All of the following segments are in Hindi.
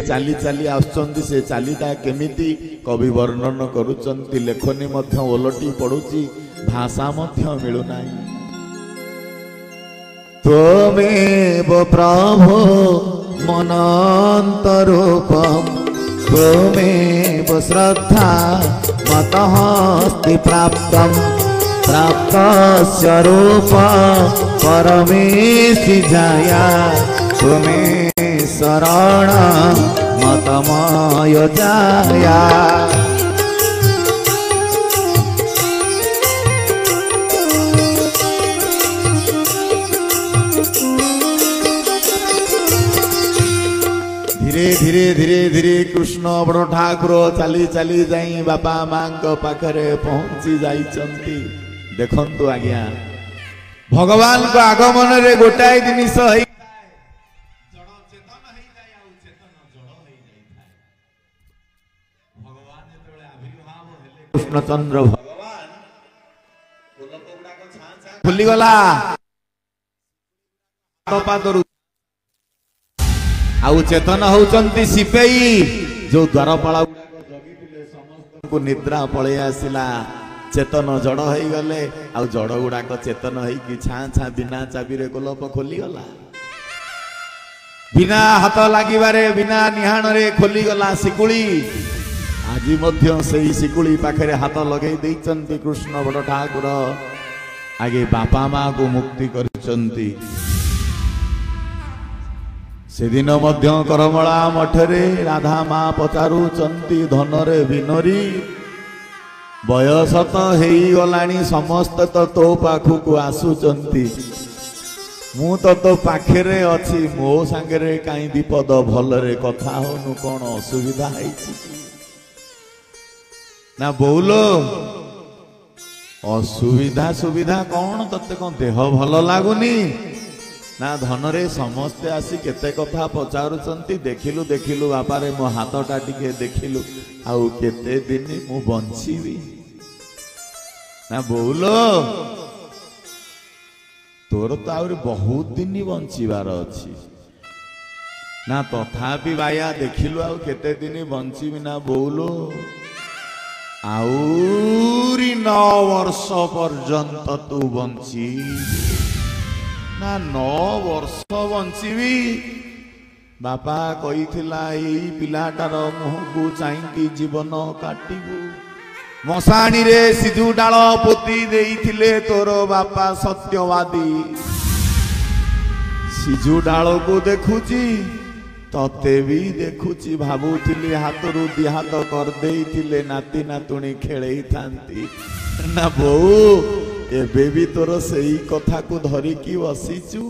चाली चाली आसुचंती से चालीटा केमिति कवि वर्णन करुचंती लेखनी मध्य ओलटी पड़ुची भाषा मध्य मिलुनाई। त्वमेव प्रभो मनन्तरूपं त्वमेव श्रद्धा मतस्ति प्राप्तं प्राप्तस्य रूप परमेशि जाया त्वमे शरण मतमय जाया। धीरे धीरे धीरे धीरे कृष्ण बड़ ठाकुर चली चली जाई बापा मां पाखरे पहुंची जाइचंती। देखंतु आज्ञा भगवान को आगमन रे गोटाए जिनिस है कृष्णचंद्र भगवान खुली गला आउ चेतन होचंती सिपेई जो द्वारपाल समस्त निद्रा पलि आसला चेतन जड़ हो गले आउ जड़ गुड़ाक चेतन होगी छाँ छाँ बिना चाबी रे गोलप खोली गला बिना हाथ लागिबारे बिना निहाण रे खोली गला शिकुली। आज मध्य सही शिकुली पाखरे हाथ लगे देइचंती कृष्ण बड़ ठाकुर आगे बापा माँ को मुक्ति करचंती। से दिन मध्य करमला मठरे राधा माँ पचारुचंती धनरे विनरी बयस तो हेई गलानी समस्त तो पाखु आसुचंती मु तो पाखरे अच्छी मो सांगे कहीं विपद भलरे कथा होनु कौन असुविधा है ना बोलो असुविधा सुविधा कौन तते कौन देह भल लगुनी ना धनरे समस्ते आसी केते कथा पचारुचंती देखिलु देखिलु बापारे मो हाथटा टिके देखिलु आउ केते दिन मु बंचीबी ना बोलो तोर तो आउरी बहुत दिन बंचीबार अछि ना तथापि बाया देखिलु आउ केते दिन बंचीबी ना बोलो आउरी 9 वर्ष पर्यंत तू बंची ना 9 वर्ष बंचीबी बापा कही पिलाटार मुह को चाइंकी जीवन काटिबू मशाणी रे सिजु डाल पोती देइथिले तोर बापा सत्यवादी सिजु डाल को देखुची तते भी देखुची भाबुथिली हाथरू दी हाथ कर देइथिले नाती नातुणी खेळेई थांती ना बहु एबे भी तोर सही कथा को धरिकी बसीचु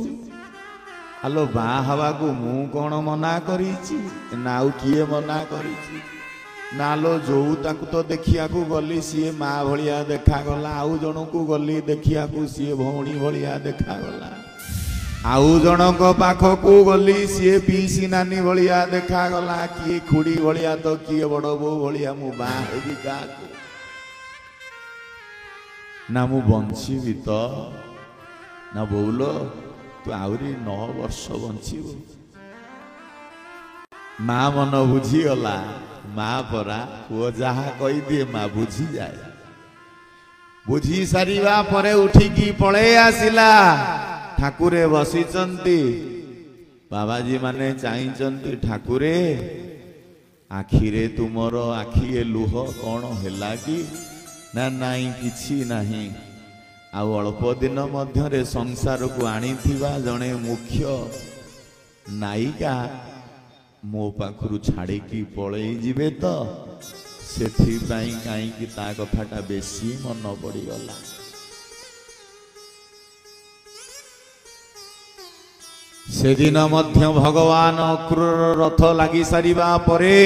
आलो बा हवा को मु कौन मना करीची ना किए मना करीची नालो जो ताकू तो देखिया को गली सी माँ भलिया देखा गला आउ जन को गली देखिया को सी भौणी भलिया देखा गला आउ जनक पाख को गली सी पीसी नानी भलिया देखा गला किए खुड़ी भलिया तो किए बड़ बो भलिया मु बा हेबी का ना मु बंचीबी तो ना बोलो तू आउरी 9 वर्ष बंचीबू माँ मन बुझी गला माँ परा पुओ जहा कही दिए माँ बुझी जाए बुझी सारिबा परे उठिकी पळे आसिला ठाकुरे बसीचंती बाबाजी माने चाहिचंती ठाकुरे आखिरे तुमर आखिए लुह कौन हैला कि ना नाई किछि नाही आउ अल्प दिन मध्यरे संसार को आनीथिबा जणे मुख्य नायिका मो पाखरु छाड़ी की पलई जीवे तो सेथिपाई काईकी ता कथाटा बेसी मन पड़ीगला से दिन मध्य भगवान अक्रूर रथ लगी सारिबा परे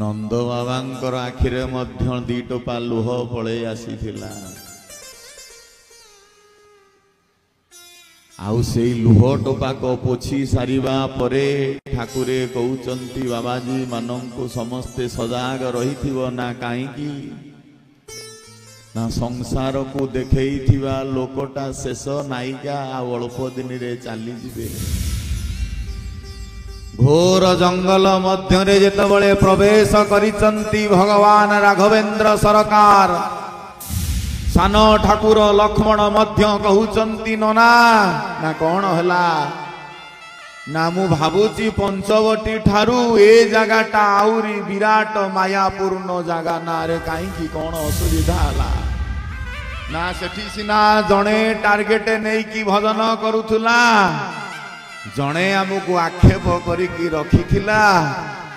नंद बाबांकर आखिरे मध्य 2 टोपा लुह पळे आसीथिला आउ से लुह टोपा को पोछी सारिबा परे ठाकुरे कहउचंती बाबाजी मानंकु समस्ते सजाग रहिथिबो ना काईकी ना संसार को देखा लोकटा शेष नायिका अल्प दिन रे चली जिवे घोर जंगल मध्य जेतबळे प्रवेश करिसंती भगवान राघवेंद्र सरकार सान ठाकुर लक्ष्मण मध्य कहउचंती नना ना कौन हला ना मु भाबुची पंचवटी ठारू ए जगाटा आउरी विराट मायापूर्ण जगा ना रे कहीं कौन असुविधा हला ना सेठी सिना जणे टार्गेट नहीं कि भजन करुथुला जणे आमको आक्षेप करिकी रखिथिला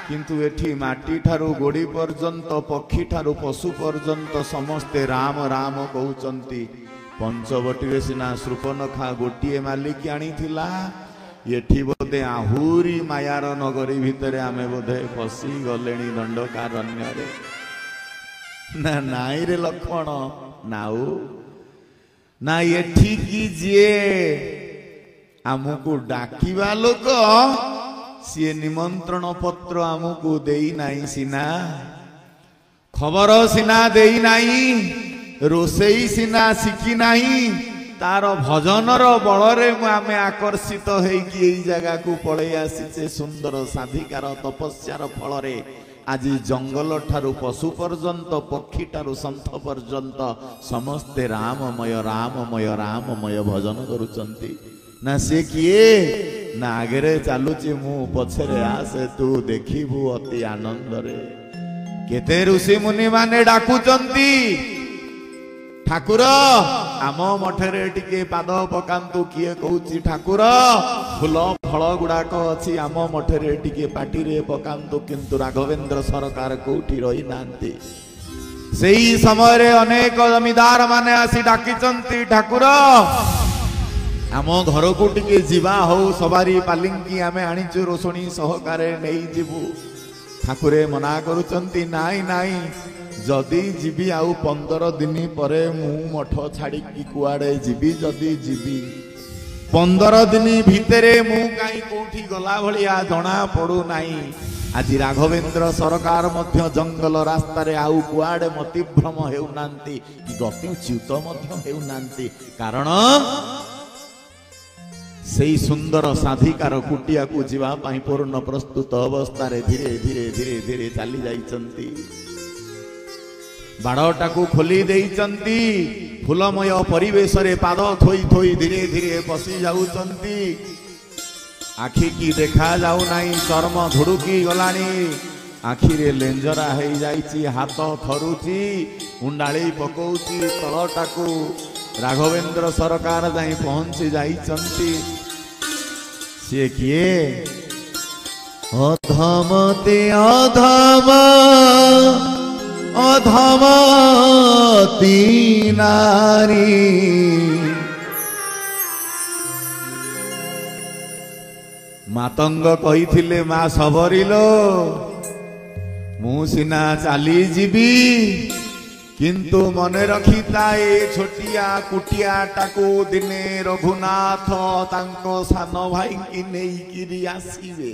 किंतु एठी माटी ठारू गोड़ी पर्यंत पक्षी ठारू पशु पर्यंत समस्ते राम राम कहउचंती पंचवटी रे सिना श्रुपनखा गोटिए मालिक आनीथिला एठी बोधे आहुरी मायार नगरी भितरे आमे बोधे फसी गलेनी दंडकारण्य रे ना नाई रे लक्ष्मण नाउ ना एठी की जे आमको डाकिबा लोक सी निमंत्रण पत्र आमको देई नाई सिना खबर सिना देई नाई रोसेई सिना शिखी नाही तार भजनर बलरे आमे आकर्षित होई जगह को पड़े आसीचे सुंदर साधिकार तपस्यार फल रे आज जंगल ठारू पशु पर्यंत पक्षी ठारू संत पर्यंत समस्ते राममय राममय राममय भजन करुचंती ना से किए ना आगे चलुची मु पछरे आसे तू देखिबू अति आनंद रे केते ऋषि मुनि माने डाकुचंती ठाकुर आम मठरे टिके पाद पकांतु किए कहूची ठाकुर फूल फल गुड़ाक अच्छी आम मठरे टिके पाटी रे पकांतु किंतु राघवेंद्र सरकार कोठी रही नांती सेही समय रे अनेक जमीदार माने आसी डाकिचंती ठाकुर आम घर को टिके जीवा हो सवारी पालिंकी आमे आनीचु रोषणी सहकारे नहीं जीवु ठाकुरे मना करुचंती नाई नाई जदि जीवी आउ 15 दिन परे मु मठ छाड़ी कुआड़े जीवी जदि जीवी 15 दिन भितरे मु काई कोठी गला भलिया जना पड़ू नाही आज राघवेंद्र सरकार मध्य जंगल रास्ता रे आउ कुआड़े मतिभ्रम हेउ नांती कि गति च्युत मध्य हेउ नांती कारण सेई सुंदर साधिकार कुटिया को जीवा पाई पूर्ण प्रस्तुत अवस्था रे धीरे धीरे धीरे धीरे चली जाइचंती बाड़टा को खोली देइचंती फूलमय परिवेश रे पाद थोई थोई धीरे धीरे पसी जाउचंती आखि की देखा जाऊ नाही चर्म धुड़ुकी गलानी आखि रे लेंजरा हेई जाईची हाथ थरुची उंडाळी पकोउची तळटा को राघवेंद्र सरकार जाई पहुंची जाइचंती से किए अधमते अधम अधमती नारी मातंग कही माँ सबरिलो मु सिना चली जीवी किंतु मने रखिता ए छोटिया कुटिया टाको दिने रघुनाथ तांको सान भाई की नहीं किरी आसीबे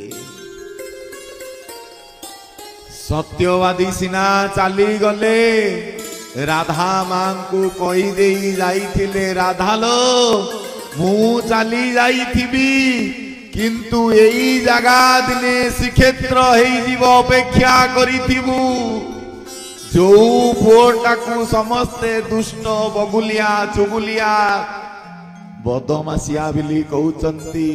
सत्यवादी सिना चली गले राधा मां को कही दे जाइथिले राधा लो मु चली जाइथिबी किंतु एई जगह दिने श्रीक्षेत्र हेई जीव अपेक्षा करिथिबु जो पुओटा को समस्ते दुष्ट बगुलिया चुगुलिया बदमासिया बिली कहउचंती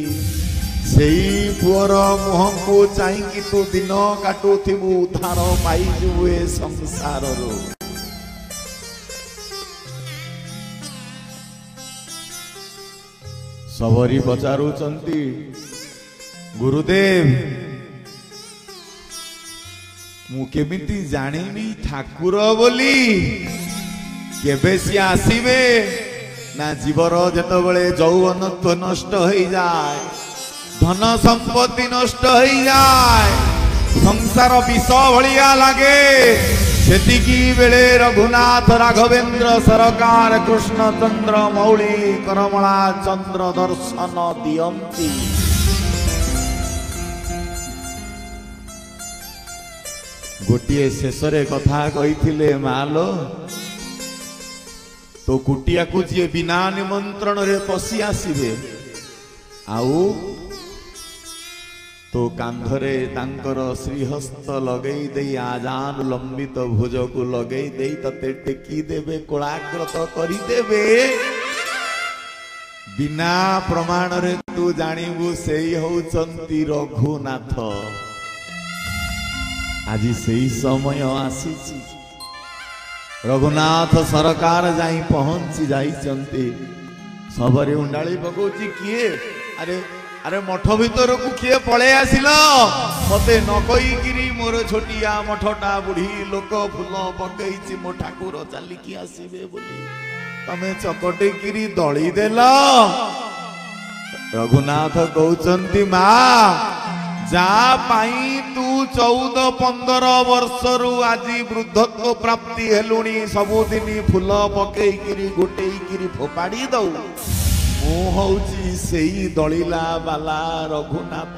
सेई पुअर मुह को चाहि तू दिन काटुथिबु उद्धार पाइजु ए संसार रो सबरी पचारुचंती गुरुदेव मु केमिति जानिबी ठाकुर बोली केबे सी आसीबे ना जीवर जेतबेले यौवनत्व नष्ट हो जाए धन संपत्ति नष्ट हो जाए संसार विष भलिया लगे सेतिकी बेले रघुनाथ राघवेंद्र सरकार कृष्णचंद्र मौली करमला चंद्र दर्शन दियंती गोटे शेषरे कथा कही मालो तो कुटिया को जी बिना निमंत्रण रे पशि आसीबे आउ तो कांधरे तांकर श्रीहस्त लगई दे आजान लंबित भुज को लगई दे तते टेकी देबे कोलाग्रत करी देबे बिना प्रमाण रे तू जानिबू सेई होचंती रघुनाथ। आज सेई समय आसीची रघुनाथ सरकार जाई पहुंची जाइचंती सबरी उंडाली पकोची किए अरे अरे मठ भीतर को किए पळे आसिल मते न कहीकिरी मोर छोटिया मठटा बुढ़ी लोक फूल पकईची मो ठाकुर चलिकी आसीबे बोली तमे चकटेकिरी दली देल। रघुनाथ कहउचंती माँ जा पाई तू 14-15 वर्षरु आज वृद्धत्व प्राप्ति हेलुणी सबुदिन फूल पकईकिरी गोटेइकिरी फोपाड़ी दऊ मु हूँ सेई दलिला बाला रघुनाथ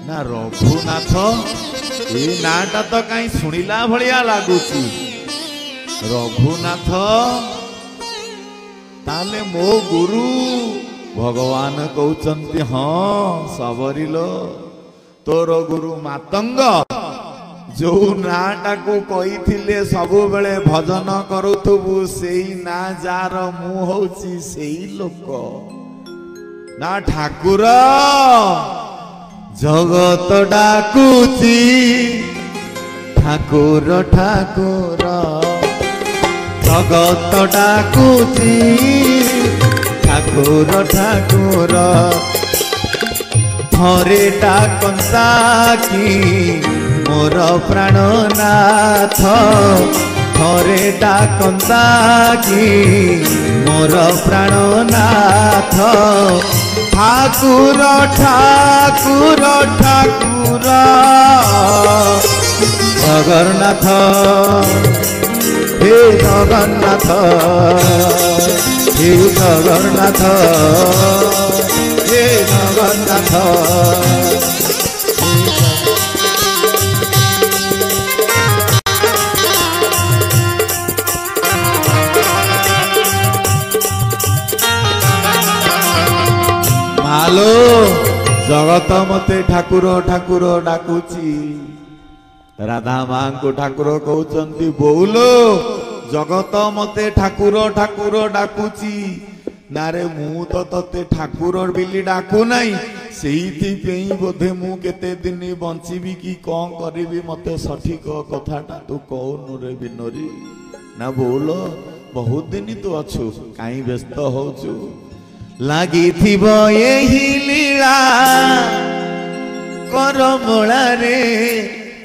ना रघुनाथ ए नाटा तो कहीं शुणिला भलिया लगुची रघुनाथ ताले मो गुरु भगवान कहउचंती हाँ सबरिलो तोर गुरु मातंग जो नाटा को कही सब बेले भजन करुथबु सेई ना जार मु होची सेई लोक ना ठाकुर जगत डाकुची ठाकुर ठाकुर जगत डाकुची ठाकुर ठाकुर थरे डाकंता की मोर प्राणनाथ थरे डाकंता की मोर प्राणनाथ ठाकुर ठाकुर ठाकुर जगन्नाथ हे जगन्नाथ हे जगन्नाथ हे जगन्नाथ आलो जगत मते ठाकुर ठाकुर डाकुची राधा मां को ठाकुर कहउचंती बोलो जगत मते ठाकुर ठाकुर डाकुची नारे मु तो तते ठाकुर बिली डाकू नहीं सेइथि पेई बोधे मु केते दिन बंचीबी कि कौन करिबी मते सठिक कथाटा तू कहनु रे बिनोरी ना बोलो बहुत दिन तू अछु काई व्यस्त होचु लागी थिबो एही लीला करमला रे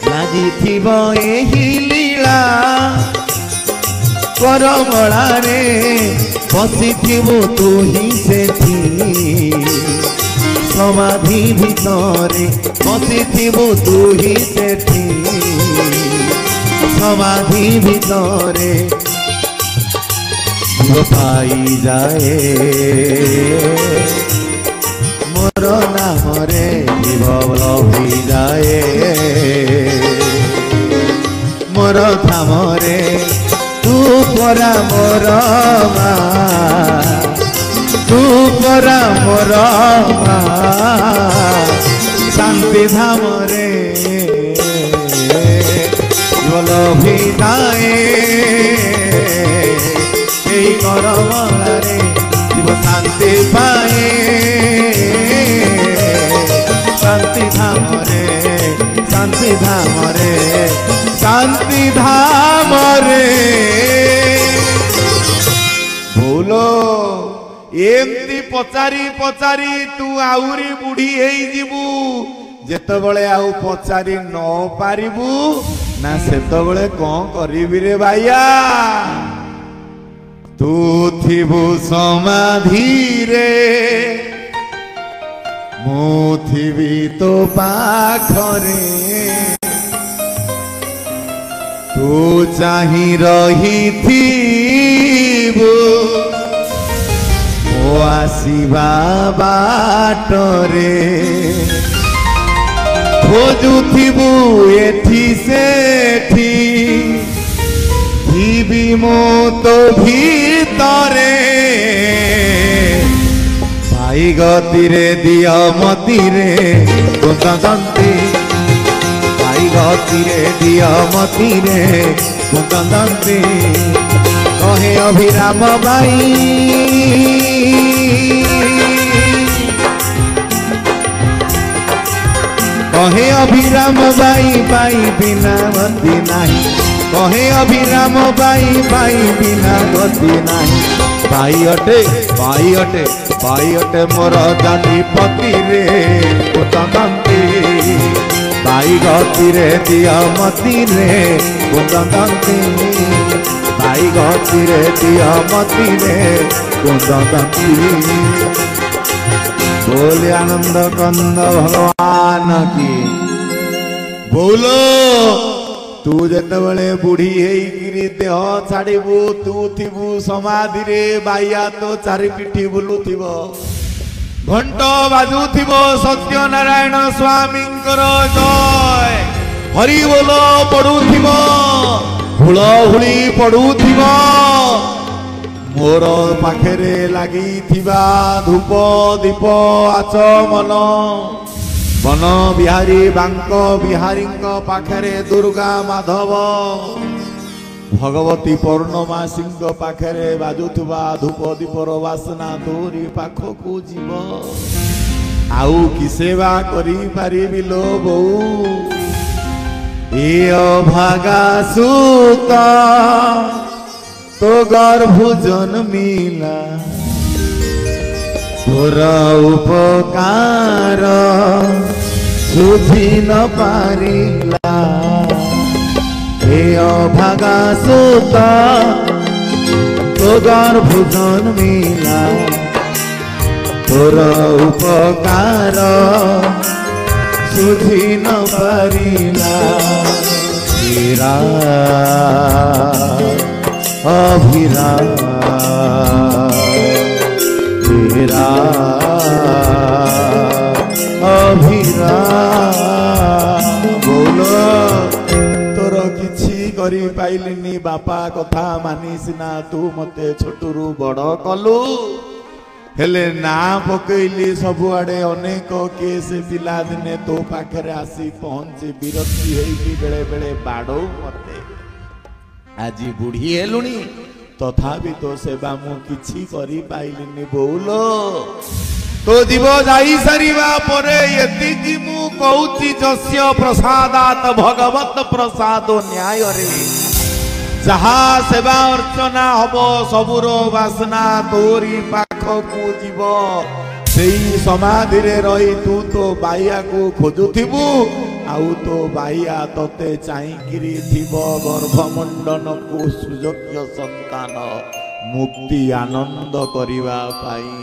लागी थिबो एही लीला करमला रे बसी थिबो तू ही सेठी समाधि भितरे बसी थिबो तू ही सेठी समाधि भितरे पाई जाए मोर नाम रे लभी जाए मोर धाम रे तू परा मोर मा तू परा मोर मा शांति धाम रे लभी जाए करमलारे जीव शांति पाए शांति धाम रे शांति धाम रे शांति धाम रे बोलो एमती पचारी पचारी तू आउरी बुढ़ी हेई जीवु जेतबळे आउ पचारी न पारिबु ना सेतबळे कौन करिबि रे भाइया तू थिबु समाधि रे मु थिबि तो पाखरे तू चाहि रही थिबु मो आसीबा बाटरे खोजुथिबु एठी सेठी मु तो भीतरे भाई गतिरे दिया मतिरे गुंदंती भाई गतिरे दिया मतिरे गुंदंती कहे अभिराम भाई कहे अभिराम बाई बाई बिना गति नहीं कहे अभिराम बाई बाई बिना गति नहीं भाई अटे भाई अटे भाई अटे मोर जाति पति रे गुंदंती भाई गति रे दिया मति रे गुंदंती भाई गति रे दिया मति रे गुंदंती बोले आनंद कंद भगवान की बोलो तू जेतबले बुढ़ी हेई देह छाड़बू तू थिबू समाधि रे बाइया तो चारि पिठी बुलुथिब घंट बाजुथिब सत्यनारायण स्वामी जय हरि बोल पड़ुथिब हुलहुली पड़ुथिब मोर पाखेरे लगी थिबा धूप दीप आचमन मन बिहारी बांक बिहारी पाखेरे दुर्गा माधव भगवती पौर्णमासी पाखेरे बाजुथुबा धूप दीपर वासना तोरी पाखकू जीव आउ कि सेवा करी पारिबि लो बौ ए अभागा सूता तो गर्भ जन्मिला तोर उपकार सुझी न पारिला हे अभागा सूता तो गर्भ जन्मिला तोर उपकार सुझी न पारिला तेरा अभिराम तेरा अभिराम बोलो तोर किछि करी पाइलिनी बापा कथा मानी सिना तू मते छोटुरु बड़ कलु हेले ना पकईली सबुआडे अनेक केस पिला दिने तो पाखरे आसी पहुंची विरक्ति हेई बेले बेले बाड़ो मते आजी बुढ़ी हेलुनी तथापि तो सेवा मु किछि करी पाइलिनी बोलो तो जीव जाई सारिबा परे एतिकी मु कहूची जस्य प्रसादात भगवत प्रसाद न्याय रे जहा सेवा अर्चना हबो सबुरो वासना तोरी पाखकू जीव सेई समाधि रे रही तू तो बाइया को खोजुथिबु आउ तो बाइया तते चाइकिरी थिब गर्भमंडन को सुयोग्य संतान मुक्ति आनंद करिवा पाई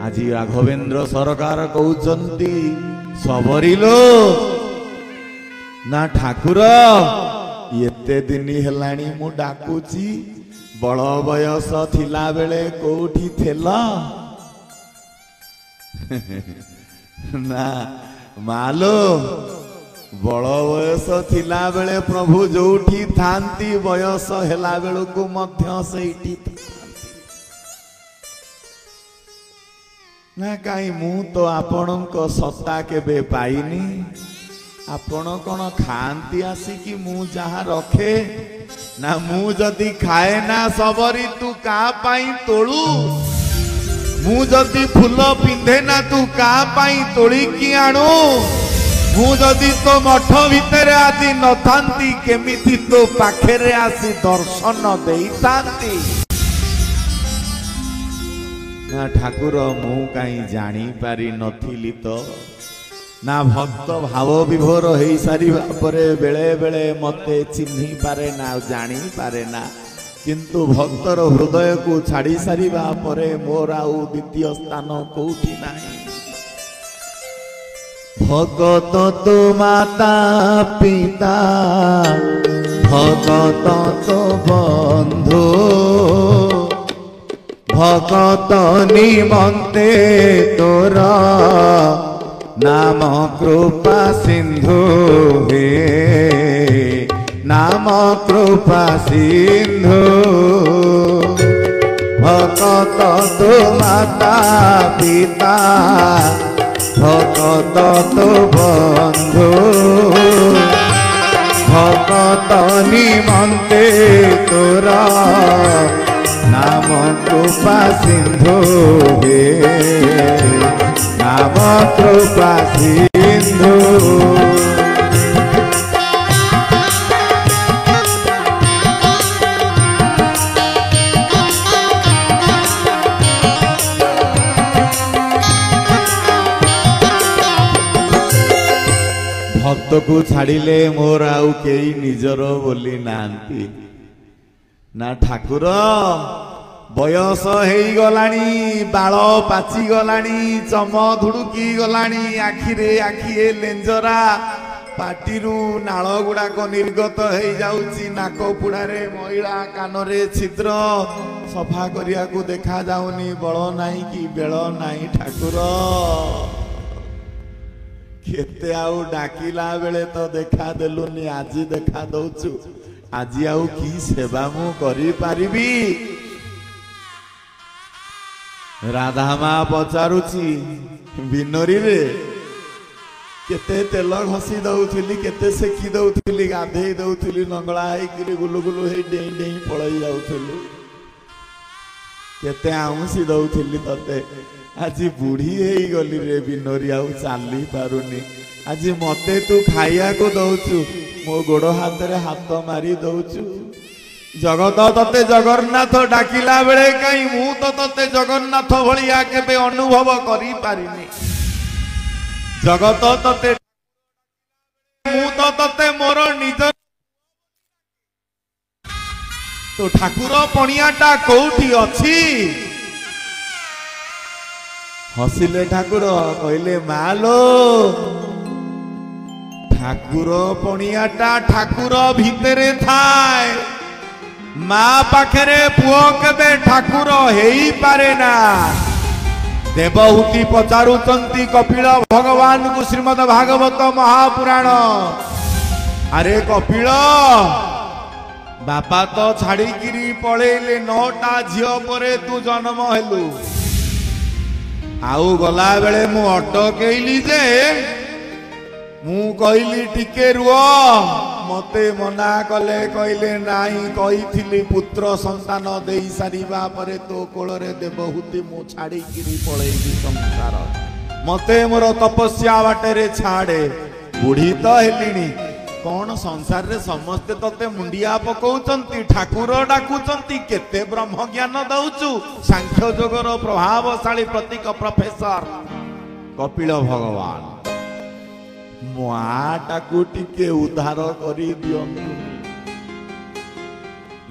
आज राघवेंद्र सरकार कहउचंती सबरिलो ना ठाकुर एते दिन हेलाणी मु डाकुची बड़ बयस थिला बेले कोठी थेला ना मालो बड़ बयस थिला बेले प्रभु जोठी थांती बयस हेला बेलू को मध्य सेठी ना काई मु तो आपणक सत्ता केबे पाइनी आपण कौन खाती आसिकी मु जहा रखे ना मु जदि खाए ना सबरी तू का पाई तोलू मु जदि फूल पिंधे ना तू का पाई तोली की आणु मु जदि तो मठ भितर आज न थांती केमिति तो पाखेरे आसी दर्शन देइतांती ना ठाकुर मु काई जानी पारी नथिली तो ना भक्त भाव विभोर हो सारिबा परे बेले बेले मते चिन्ही पारे ना जानी पारे ना किंतु भक्तर हृदय को छाड़ी सारिबा परे मोर आउ द्वितीय स्थान कोठी नाही भगत तो माता पिता भगत तो बंधु भगत निमंते तोरा नाम कृपा सिंधु हे नाम कृपा सिंधु भक्त तो माता पिता भक्त तो बंधु भक्त निमंते तोरा नाम कृपा सिंधु हे नाम कृपा सिंधु भक्त को छाड़िले मोर आउ केई निजर बोली नांती ना ठाकुर बयस हेई गलानी बाल पाची गलानी चम धुड़ुकी गलानी आखिरे आखिए लेंजरा पाटिरू नाल गुड़ाक निर्गत हो जाउची नाक पुड़ारे मैला कानरे छिद्र सफा करिया को देखा जाउनी बल नाही कि बेल नाही ठाकुर केते आउ डाकिला बेले तो देखा देलुनी आज देखा दउचु आज आउ की सेवा मु करी पारिबी राधा माँ पचारुची बिनोरी रे केते तेल घसी दउथिली केते सेकी दउथिली गाधेई दउथिली नंगला हेकरी गुलु गुलु हे डेई डेई पळई जाउथिली केते आउसी दउथिली तते आज बुढ़ी हेई गली रे बिनोरी आउ चाली पारुनी आज मते तू खाइया को दउचु मो गोड़ हाथ रे हाथ मारी दउचु जगत तते जगन्नाथ डाकिला बेले कहीं मु तो तते जगन्नाथ भलिया केबे अनुभव करी पारिनी जगत तते मु तो तते मोर निज तो ठाकुर पणियाटा कोठी अछि हसिले ठाकुर कहले मालो ठाकुर पणियाटा ठाकुर भितरे थाए माँ पाखरे पुओ केबे ठाकुर हेई पारे ना देवहूति पचारुचंती कपिल भगवान को श्रीमद भागवत महापुराण अरे कपिल बापा तो छाड़िकी पळेले 9टा झियो परे तू जन्म हेलु आउ गला बेले मु अटकेली जे मु कहली टिके रुह मते मना कले कहले नाही कहिथिली पुत्र संतान देई सारिबा परे तो कोलरे देवहूति मु छाड़ी किरी पळेली संसार मते मोर तपस्या बाटे छाड़े बुढ़ी तो हेलिनी कौन संसार रे समस्ते तते मुंडिया पकौचंती ठाकुर डाकुचंती केते ब्रह्म ज्ञान दउचु सांख्य जोगर प्रभावशाली प्रतीक प्रोफेसर कपिल भगवान मुआटा को टिके उद्धार करी दियंतु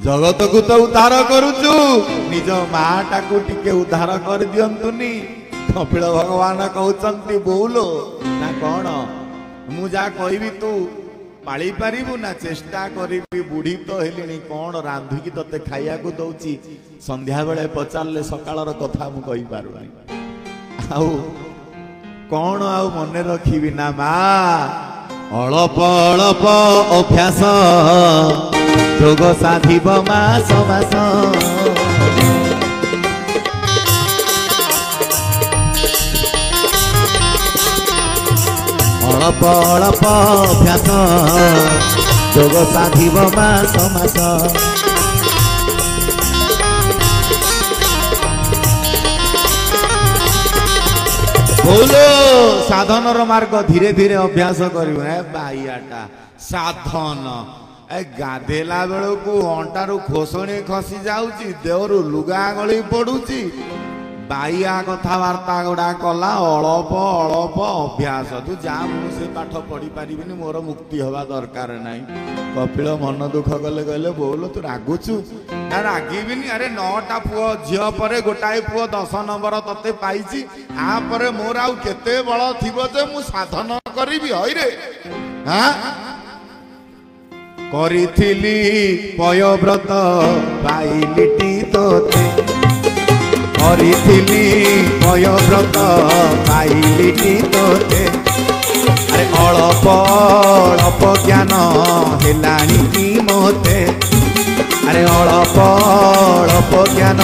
जगत को तो उद्धार करूचु निज माटा को टिके उद्धार कर दियंतुनी कपिल भगवान कहउचंती बोलो ना कौन मु जा कहबी तू पाली पारिबु ना चेष्टा करिबी बुढ़ी तो हेलिनी कौन रांधिकी तते खाइया को दउची संध्या बेले पचारले सकाळर कथा मु कहि पारुनी आउ कौन आउ मने रखिबी ना मा अळप अळप अभ्यास जोग साधिब मास मास अळप अळप अभ्यास जोग साधिब मास मास बोलो साधन मार्ग धीरे धीरे अभ्यास करियो ए बाइयाटा साधन ए गाधेला बेल को अंटारू खोसणी खसी जाउची देहरु लुगा गली पडुची बाइया कथबार्ता गुड़ा कला अळप अळप अभ्यास तू जा मुझे पाठ पढ़ी पारिबिनी मोर मुक्ति हवा दरकार नाई कपिल मन दुख कले कहले बोलो तू रागुचु ना रागिबिनी अरे 9टा पुओ झियो परे गोटाए पुओ 10 नंबर तते पाइची आ परे मोर आउ केते बळ थिबो जे मु साधन करिबि हई रे हां करिथिली पयव्रत पाइलिटी तोते करिथिली पयव्रत पाइलिटी तोते अरे अळप अळप ज्ञान हेलाणी की मोते अरे अल्प अल्प ज्ञान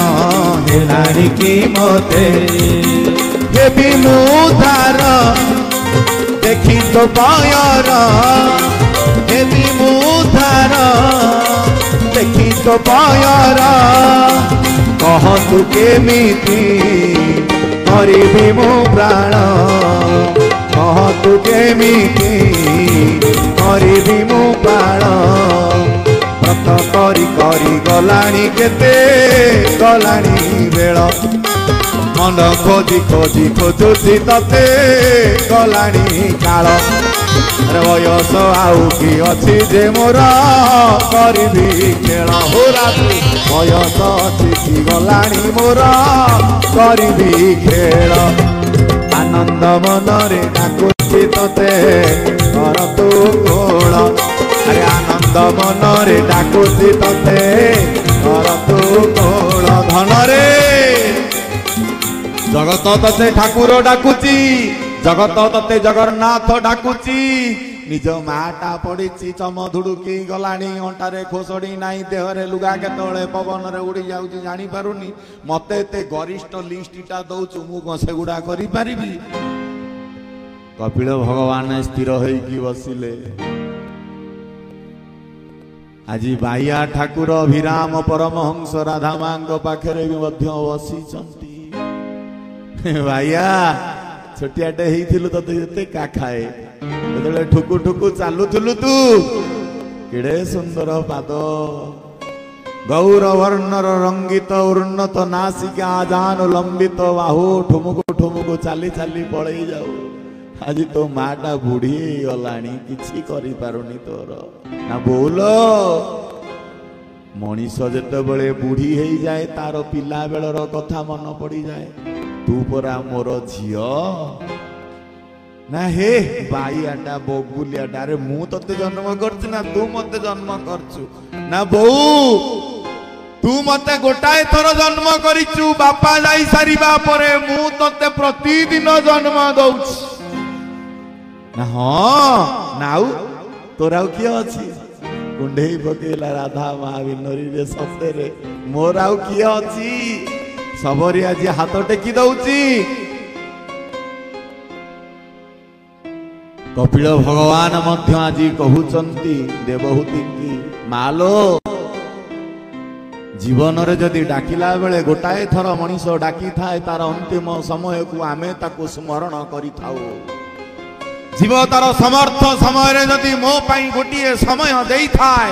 हेलाणी की मोते हेबी मुधार देखी तो पायर हेबी मुधार देखी तो पायर कहतु केमिति करिबी मो प्राण कहतु केमिति करिबी मो प्राण व्रत करी करी गलाणी केते गलाणी बेल मन खोजी खोजी खोजुची तते गलाणी काल बयस आउ कि अच्छी जे मोर करिबी खेल हो रात्रि बयस अच्छी कि गलाणी मोर करिबी खेल आनंद मनरे डाकुची तते कर तू कोल अरे आनंद मनरे डाकुची तते कर तू कोल धनरे जगत तते ठाकुर डाकुची जगत तते जगन्नाथ डाकुची निज माटा पड़ी चम धुड़ुकी गलाणी अंटारे खोसड़ी नाई देहरे लुगा केतले पवन रे उड़ी जाउची जानी पारुनी मते ते गरिष्ठ लिस्टटा दउछु मु को सेगुडा करि पारिबी कपिल भगवान स्थिर होई की बसिले आजी बाइया ठाकुर अभिराम परमहंस राधा मांग पाखरे भी मध्य बसिचंती बाइया छोटियाटे हेइथिलु तते जते का खाए बदले ठुकु ठुकु चालुथुलु तू केडे सुंदर पाद गौर वर्णर रंगित उन्नत नासिका जान लंबित बाहु ठुमुकु चाली चाली पळई जाऊ आज तो माटा बुढ़ी गलाणी किछि करि पारुनी तोर ना बोल मनीष जेते बळे बुढ़ी हेई जाए तार पिला बेलर कथा मन पड़ी जाए तू परा मोर झियो ना हे बाईआटा बगुलियाटा अरे मु तते जन्म करछु ना तू मते जन्म करछु ना बौ तू मते गोटाए थर जन्म करिछु बापा जाई सारिबा परे मु तते प्रतिदिन जन्म दउछि ना हाँ नाउ तोरा किए अछि कुंडेई पकेला राधा महाविनरी रे सते रे मोर आउ किए अछि सबरी आज हाथ टेकी दउछि कपिल भगवान मध्य आज कहउचंती देवहूति की मालो जीवन रे जदि डाकिला बेले गोटाए थर मनीष डाकी थाए तार अंतिम समय को आमे ताको स्मरण करि थाउ जीव तार समर्थ समय रे जदि मो पाई गोटिए समय देई थाए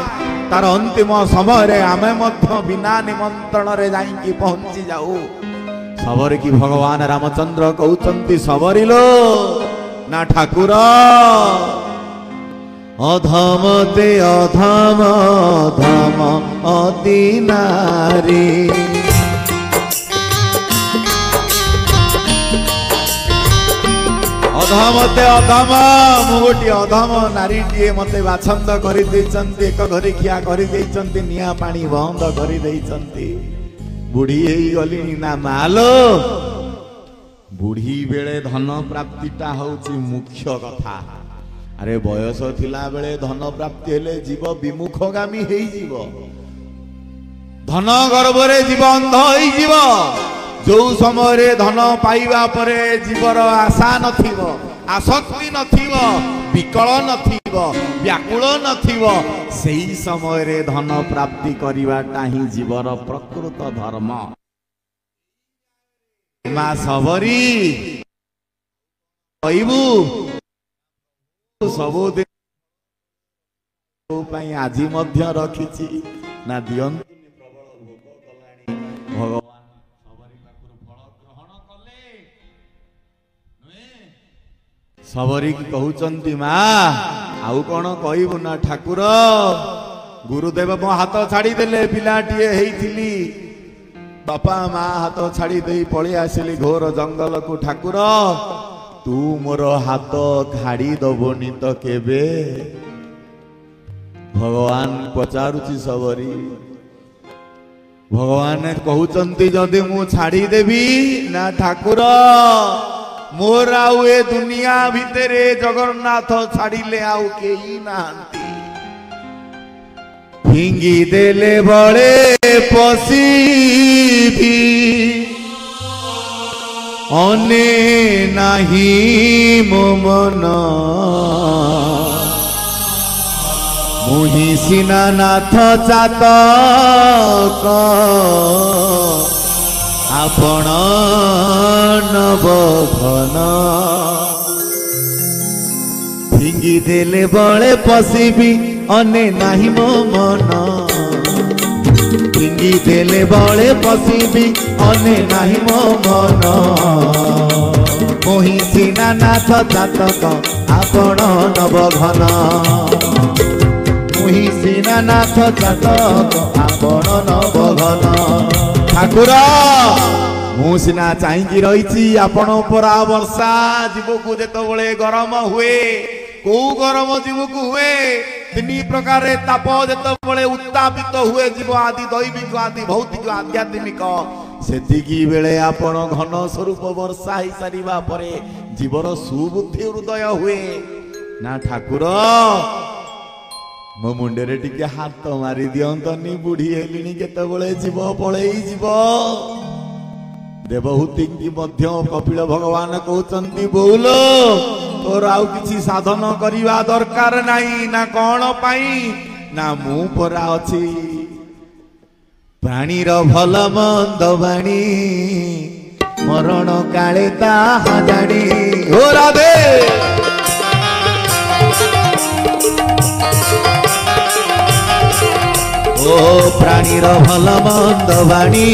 तार अंतिम समय रे आमे मध्य बिना निमंत्रण रे जाई की पहुंची जाऊ सबरी की भगवान रामचंद्र कहउचंती सबरिलो ना ठाकुर अधम ते अधम धम अति नारी अधम ते अधम मु गोटी अधम नारी टीए मते बाछंद करि दैचंती एक घरी खिया करि दैचंती निया पानी बंद करि दैचंती बुढ़ी हेई गली ना मालो बुढ़ी बेले धन प्राप्तिटा होची मुख्य कथा अरे बयस थिला बेले धन प्राप्ति हेले जीव विमुखगामी हेई जीव धन गर्भ रे जीव अंध हेई जीव जो समय रे धन पाइबा परे जीवर आशा नथिबो आसक्ति नथिबो विकल नथिबो व्याकुल नथिबो सेही समय रे धन प्राप्ति करिवाटा ही जीवर प्रकृत धर्म मा सबरी कहबू सबो दिन पाई आजी मध्य रखिछि ना दियन भगवान सबरी कहउचंती माँ आउ कौन कहबू ना ठाकुर गुरुदेव मो हाथ छाड़ी देले पिलाटीए हेइथिली बापा माँ हाथ छाड़ी दे पळी आसिली घोर जंगल को ठाकुर तू मोर हाथ खाड़ी दबोनी तो केबे भगवान पचारुची सबरी भगवान कहउचंती जदि मु छाड़ी देबी ना ठाकुर मोर आउ ए दुनिया भितरे जगन्नाथ छाड़िले आउ केही नांती फिंगी देले बड़े पशिबी अने नाही मो मन मुहि सिना नाथ चातक आपण नवघन फिंगी देले बड़े पशिबी अने नाही मो मन फिंगी देले बड़े पशिबी अने नाही मो मन मोहि सिना नाथ चातक आपण नवघन मुहि सिना नाथ चातक आपण नवघन ठाकुर मु सिना चाहि रही आपण परा वर्षा जीवकू जेतबळे गरम हुए को गरम जीवकू हुए तीन प्रकार ताप जेतबळे उत्तापित हुए जीव आदि दैविक आदि भौतिक आध्यात्मिक सेतिकी बेले आपण घन स्वरूप वर्षा ही सारिबा परे जीवर सुबुद्धि हृदय हुए ना ठाकुर मो मुंडे टिके हाथ मारी दियंतनी बुढ़ी हेलिनी केतबळे जीव पळेई जीव देवहूति की मध्य कपिल भगवान कहते बोल तोर आउ किछि साधन करिवा दरकार नहीं ना कौन पाई ना मु परा अछि प्राणीर भल मंद बाणी मरण काले ताहा जानी हो राधे ओ प्राणीर भल मंद बाणी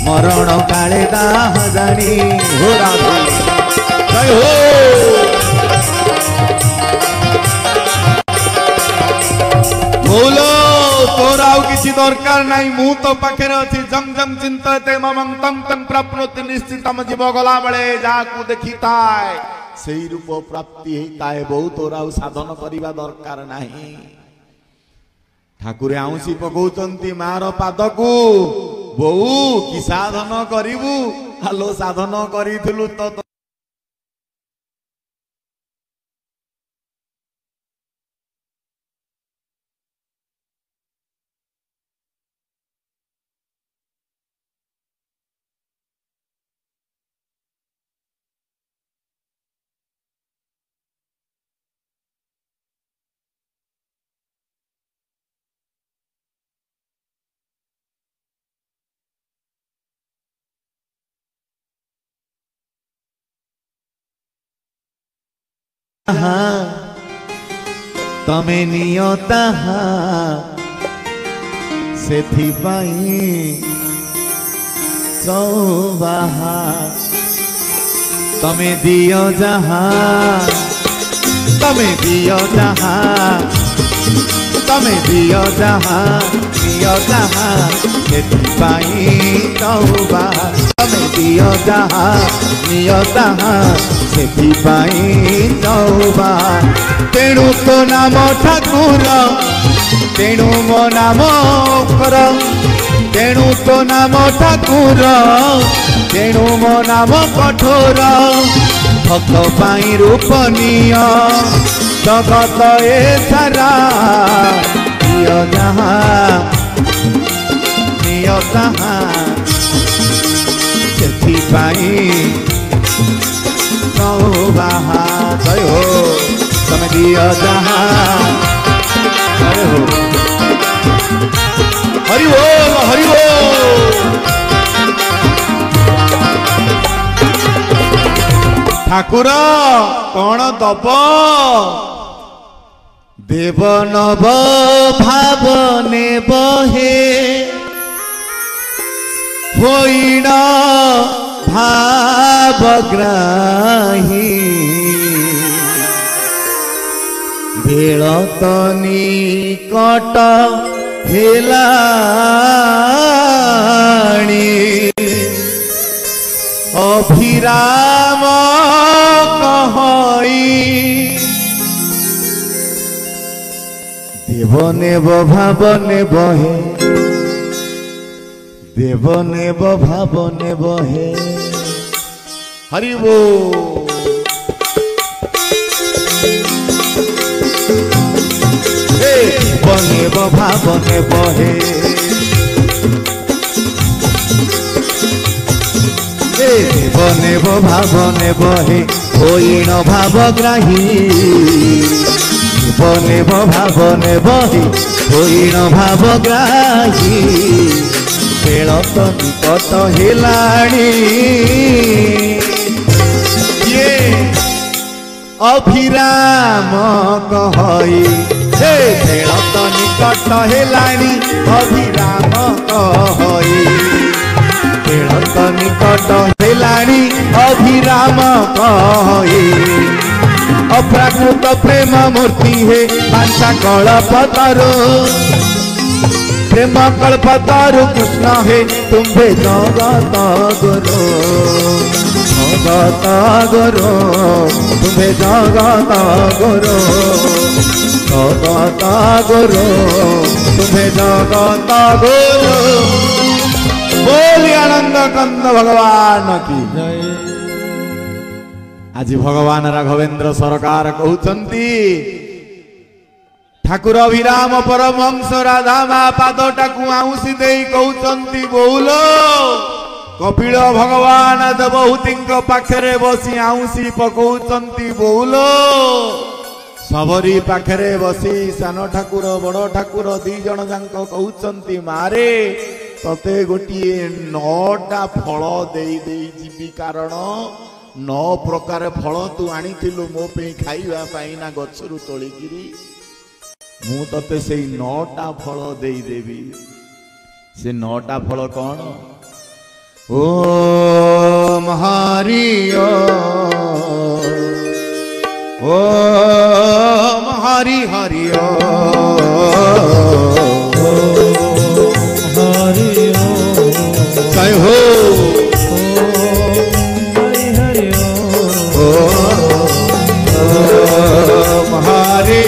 मरण काले ताहा जानी हो राधे जय हो बोलो तोर आउ किसी दरकार नहीं मु तो पाखे अच्छी जंग जंग चिंतते ममं तम तम प्राप्नोति निश्चितम जीव गला बेले जाकू देखी थाए सेई रूप प्राप्ति हेताए बहु तोर आउ साधन करिवा दरकार नहीं ठाकुर आउसी पकौचंती मार पादकू बहु कि साधन करिवु हालो साधन करिथिलु तो तमे नियता सेथिपाई सौबाहा तमे दियो जहा तमे दियो जहा तमे दियो जहा सेथिपाई सौबाहा तमे दियो जहा नियो जहा सेथिपाई सौबा तेणु तो नाम ठाकुर तेणु मो नाम कर तेणु तो नाम ठाकुर तेणु मो नाम कठोर भक्त पाई रूपनीय जगत ए सारा निय जहा निय जहा सेथिपाई सौबाहा जय हो तमे दियो जहा हरि हो हरि हो हरि हो ठाकुर कौन दब देव नव भावने बहे होइण भावग्राही बेलतनी कट हेलाणी अभिराम कहई देवने भावने बहे देवने भावने बहे हरि वो नेब भाव नेब हे नेब नेब भाव नेब हे होइण भावग्राही नेब नेब भाव नेब हे होइण भावग्राही बेल तो निकट हेलाणी ये अभिराम कहई हे बेल तो निकट हेलाणी अभिराम कहई बेल तो निकट हेलाणी अभिराम कहई अप्राकृत प्रेम मूर्ति हे बांछा कल्पतरु प्रेम कल्पतरु कृष्ण हे तुम्भे जगत गुरु तुम्भे जगत गुरु तुम्भे जगत गुरु बोली आनंद कंद भगवान की जय। आज भगवान राघवेंद्र सरकार कहउचंती ठाकुर अभिराम परमहंस राधा महापादटा को आउसी देई कहउचंती बोलो कपिल भगवान देवहूति पाखरे बसी आउसी पकउचंती बोलो सबरी पाखरे बसी सान ठाकुर बड़ ठाकुर दी जण जांक कहउचंती मारे तते गोटिए 9टा फल देई देई जीवी कारण 9 प्रकार फल तू आनीथिलु मो पे खाइबा पाई ना गछरु तोळिगिरी मु तते से 9टा फल देई देवी से 9टा फल कौन ओम हरि ओम हरि हरि जय हो ओम हरि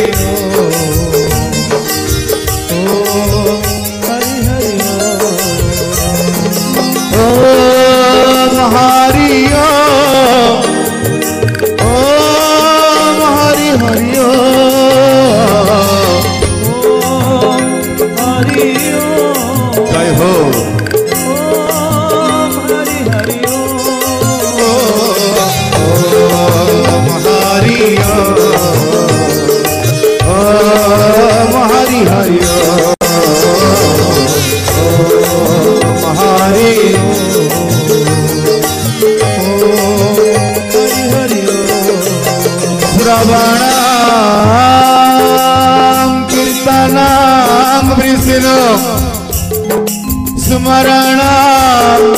स्मरण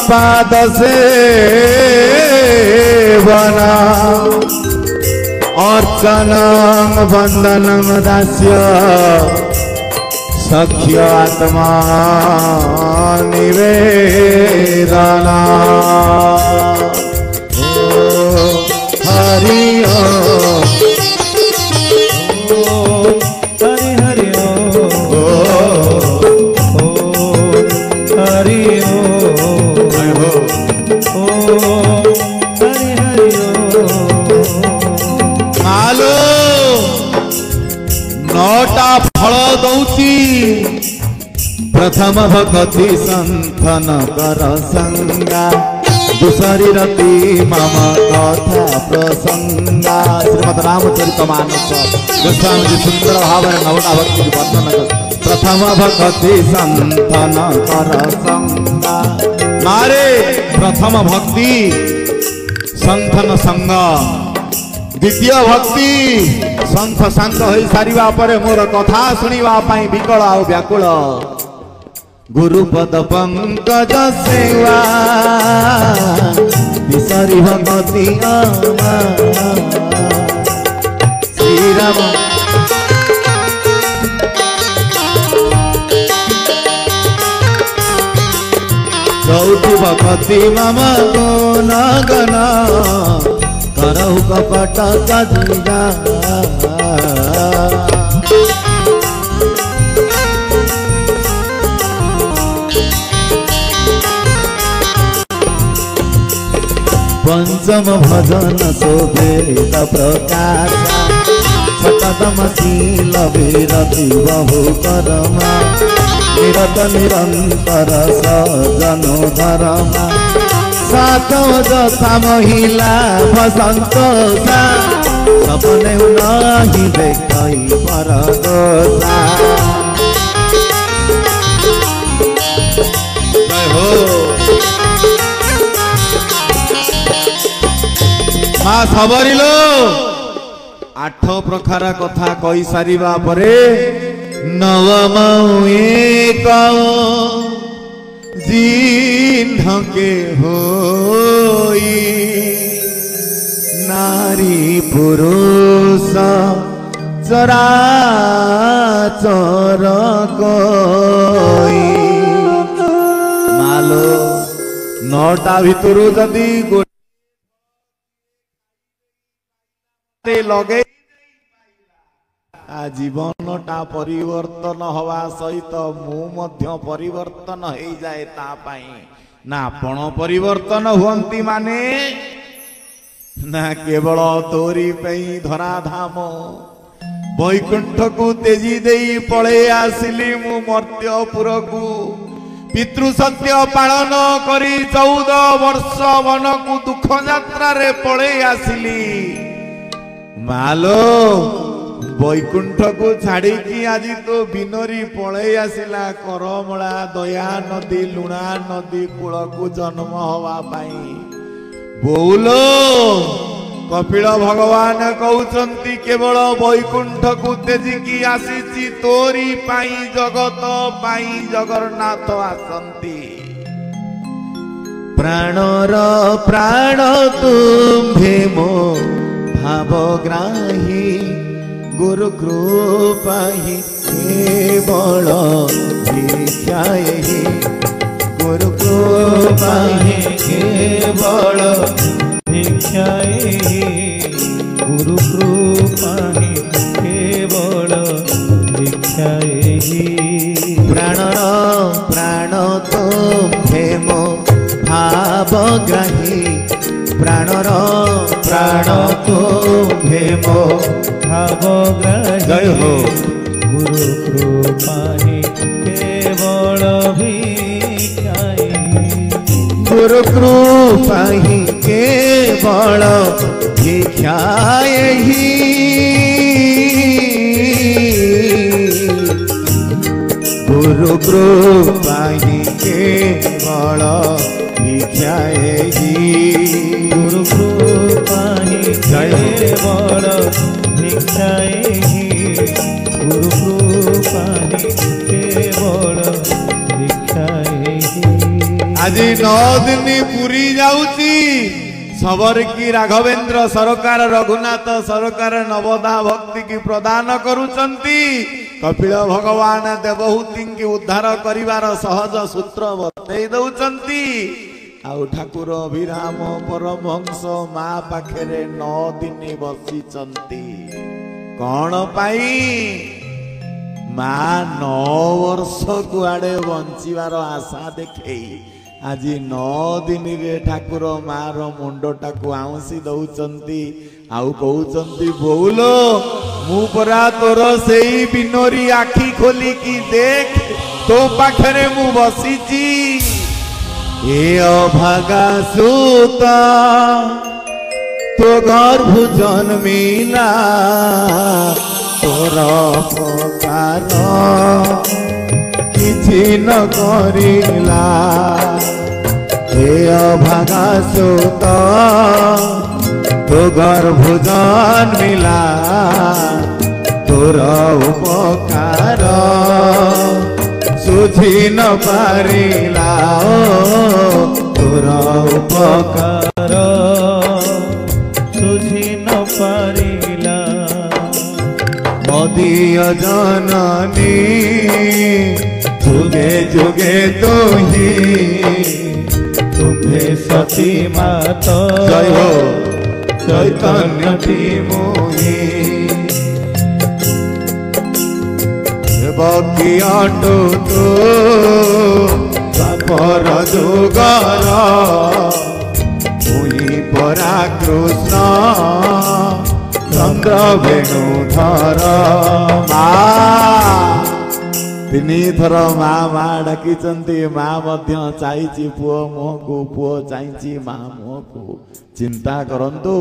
पाद सेवना अर्चनं वंदनं दास्य सख्य आत्मा निवेदना हरि फल दौची प्रथम भक्ति संथन कर संगा दूसरी रति मम कथा प्रसंगा श्रीमद रामचरितमानस गोस्वामी जी सुंदर भाव नवना भक्ति वर्णन कर प्रथम भक्ति संथन कर संगा मारे प्रथम भक्ति संथन संग द्वितीय भक्ति संथ सांग हो सारिबा परे मोर कथा सुनिबा पाई विकल आ व्याकुल गुरुपद पंकज सेवा विसरी भगति श्री राम चौथी भक्ति मम गुण गण करहु कपट कदिया पंचम भजन शोभेत प्रकाश पटदमशील विरति बहु करमा निरत निरंतर सजनो धरमा सात जथा महिला बसंत सपने नहीं देखई परदोसा माँ सबरिलो आठ प्रकार कथा कही सारिबा परे नवम एक जिन्हके होई नारी पुरुष चराचर कोई मालो नौटा भितरु जदि गोटे लगे जीवनटा परिवर्तन हवा सहित मु मध्य परिवर्तन हो जाए तापाई ना आपण परिवर्तन हुंती माने ना केवल तोरी पई धराधाम वैकुंठ को तेजी देई पळे आसिली मु मर्त्यपुर को पितृ सत्य पालन करी 14 वर्ष वन को दुख यात्रा रे पळे आसिली मालो वैकुंठ को छाड़ी की आज तो बिनरी पळे आसिला करमला दया नदी लुणा नदी कूल को जन्म हवा पाई बोलो कपिल भगवान कहउचंती केवल वैकुंठ को तेजिकी आसीची तोरी पाई जगत पाई जगन्नाथ आसंती प्राणर प्राण तुम्भे मो भावग्राही गुरु कृपा ही केवल भिक्षाहि गुरु कृपा ही केवल भिक्षाहि गुरु कृपा ही केवल भिक्षाहि प्राणर प्राण तुम्भे मो भावग्राही प्राणर प्राण तुम्भे मो जय हो गुरु कृपा ही केवल भिक्षाहि गुरु कृपा ही केवल भिक्षाहि गुरु कृपा ही केवल भिक्षाहि गुरु कृपा ही केवल भिक्षाहि गुरु कृपा ही केवल भिक्षाहि आज 9 दिन पुरी जाउची सबर की राघवेंद्र सरकार रघुनाथ सरकार नवदा भक्ति की प्रदान करुचंती कपिल भगवान देवहूति की उद्धार करिवार सहज सूत्र बतई दउचंती आउ ठाकुर अभिराम परमहंस मा पाखरे 9 दिन बसिचंती कौन पाई मा 9 वर्ष कुआडे बंचिवार आशा देखई आज 9 दिन रे ठाकुर मार मुंडटा को आउसी दउचंती आउ कहउचंती बोलो मु परा तोर सेई बिनोरी आखी खोली की देख तो पाखरे मु बसिची ए अभागा सूता तो गर्भ जन्मिला तोर पकार किछि न करिला हे अभागा सूत तो गर्भ जन्मिला तोर उपकार सुझी न पारिला तोर उपकार सुझी न पारिला मदीय जननी जुगे जुगे तुही तुम्हे सती माता जय हो चैतन्य मोही बकी अटो तो पर जुगर मुई परा कृष्ण ଚନ୍ଦ୍ର ବେଣୁଧର ମା ତିନିଥର ମା ମା ଡାକିଛନ୍ତି ମା ମଧ୍ୟ ଚାହିଁଛି ପୁଅ ମୁହଁକୁ ପୁଅ ଚାହିଁଛି ମା ମୁହଁକୁ ଚିନ୍ତା କରନ୍ତୁ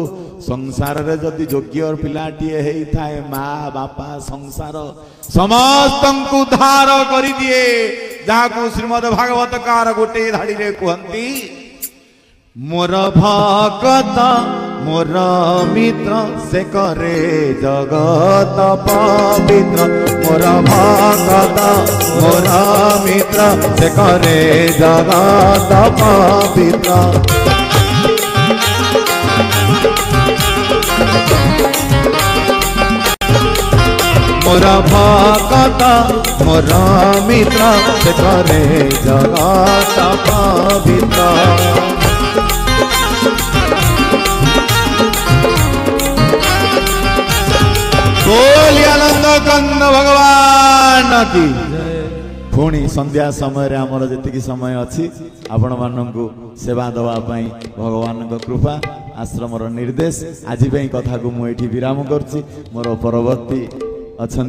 ସଂସାରରେ ଯଦି ଯୋଗ୍ୟ ପିଲାଟିଏ ହେଇଥାଏ ମା ବାପା ସଂସାର ସମସ୍ତଙ୍କୁ ଧାର କରିଦିଏ ଯାହାକୁ ଶ୍ରୀମଦ ଭାଗବତକାର ଗୋଟିଏ ଧାଡିରେ କୁହନ୍ତି ମୋର ଭଗତ ମୋର ମିତ୍ର ସେ କରେ ଜଗତ ପବିତ୍ର ମୋର ଭଗତ ମୋର ମିତ୍ର ସେ କରେ ଜଗତ ପବିତ୍ର ମୋର ଭଗତ ମୋର ମିତ୍ର ସେ କରେ ଜଗତ ପବିତ୍ର बोली आनंद कंद भगवान की पुणी संध्या समय आमर जी समय अच्छी आपण मानू सेवा दवाई भगवान कृपा आश्रम निर्देश आज कथा को मुझे विराम करुच्ची मोर परवर्ती अच्छा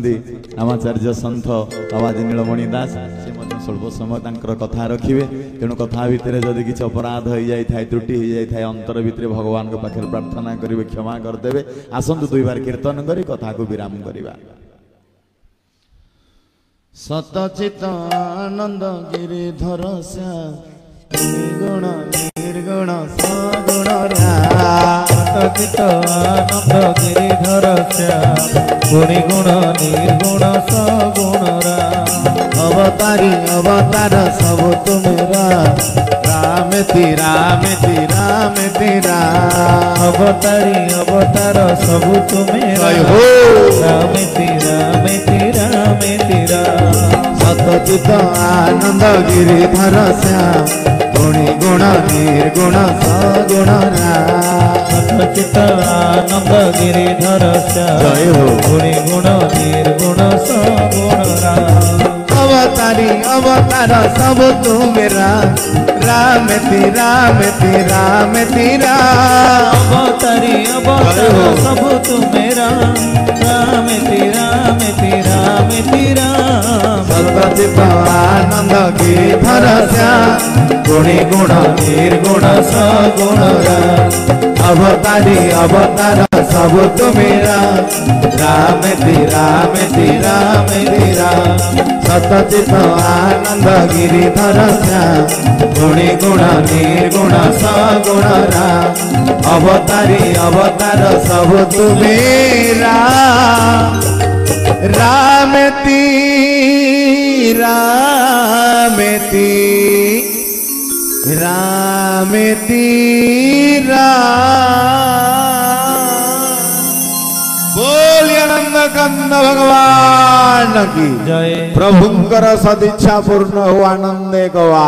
रामाचार्य सन्थ बाबाजी नीलमणि दास से स्वल्प समय कथा रखिए तेणु कथा भितर जदि किसी अपराध हो जाए त्रुटि हो जाए अंतर भितर भगवान के पाखे प्रार्थना करेंगे क्षमा करदे आसतु दुई बार कीर्तन करी कथा को विराम करवा सतचित आनंद गिरिधर गुण निर्गुण सगुण सतचित आनंद गिरिधर गुण निर्गुण सगुण अवतारी अवतार सब तुमेरा राम तेरा अवतारी अवतार सब तुमेरा राम तेरा सतचित आनंद गिरिधर श्याम गुणी गुण निर्गुण सगुण सतचित आनंद गिरिधर जय हो गुणी गुण निर्गुण सगुण अवतारी अवतार सब तू मेरा राम तेरा अवतारी अवतार सब तू मेरा राम तेरा सतचित आनंद गिरिधर श्याम गुणी गुण निर्गुण सगुण अवतारी अवतार सब तू मेरा राम तेरा सतचित आनंद गिरिधर श्याम गुणी गुण निर्गुण सगुण अवतारी अवतार सब तू मेरा राम तेरा बोलिए आनंद कंद भगवान की जय प्रभुंकर सदिच्छा पूर्ण हो आनंद गवा।